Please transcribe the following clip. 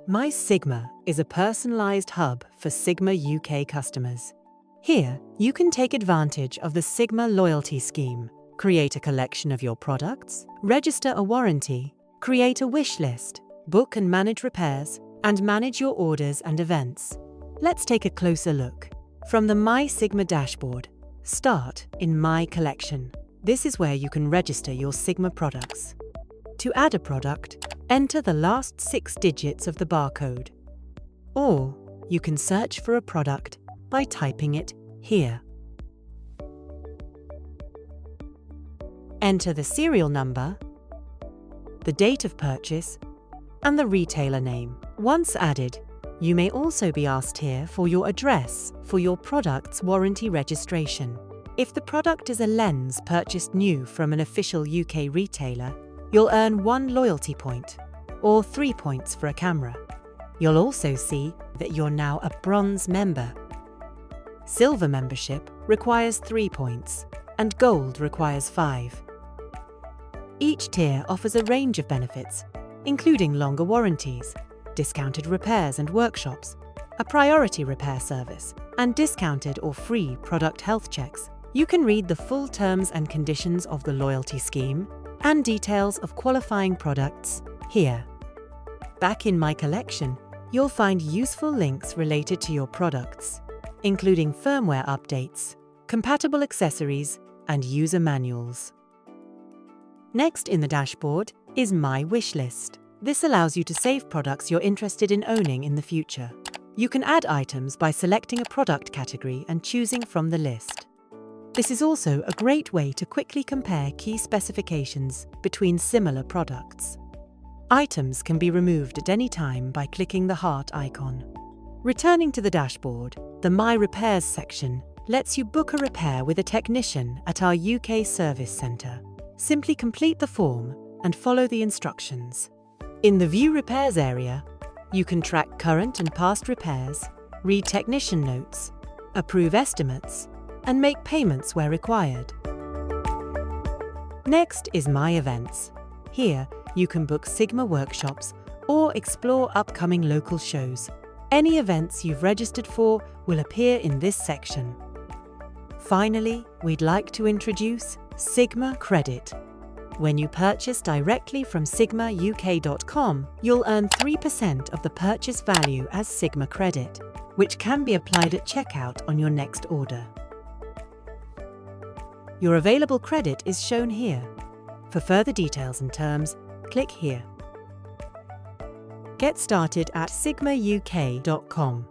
My Sigma is a personalized hub for Sigma UK customers. Here, you can take advantage of the Sigma loyalty scheme, create a collection of your products, register a warranty, create a wish list, book and manage repairs, and manage your orders and events. Let's take a closer look. From the My Sigma dashboard, start in My Collection. This is where you can register your Sigma products. To add a product, enter the last 6 digits of the barcode. Or you can search for a product by typing it here. Enter the serial number, the date of purchase, and the retailer name. Once added, you may also be asked here for your address for your product's warranty registration. If the product is a lens purchased new from an official UK retailer, you'll earn 1 loyalty point, or 3 points for a camera. You'll also see that you're now a bronze member. Silver membership requires 3 points, and gold requires 5. Each tier offers a range of benefits, including longer warranties, discounted repairs and workshops, a priority repair service, and discounted or free product health checks. You can read the full terms and conditions of the loyalty scheme and details of qualifying products here. Back in My Collection, you'll find useful links related to your products, including firmware updates, compatible accessories, and user manuals. Next in the dashboard is My Wishlist. This allows you to save products you're interested in owning in the future. You can add items by selecting a product category and choosing from the list. This is also a great way to quickly compare key specifications between similar products. Items can be removed at any time by clicking the heart icon. Returning to the dashboard, the My Repairs section lets you book a repair with a technician at our UK service centre. Simply complete the form and follow the instructions. In the View Repairs area, you can track current and past repairs, read technician notes, approve estimates, and make payments where required. Next is My Events. Here, you can book Sigma workshops or explore upcoming local shows. Any events you've registered for will appear in this section. Finally, we'd like to introduce Sigma Credit. When you purchase directly from sigmauk.com, you'll earn 3% of the purchase value as Sigma Credit, which can be applied at checkout on your next order. Your available credit is shown here. For further details and terms, click here. Get started at sigmauk.com.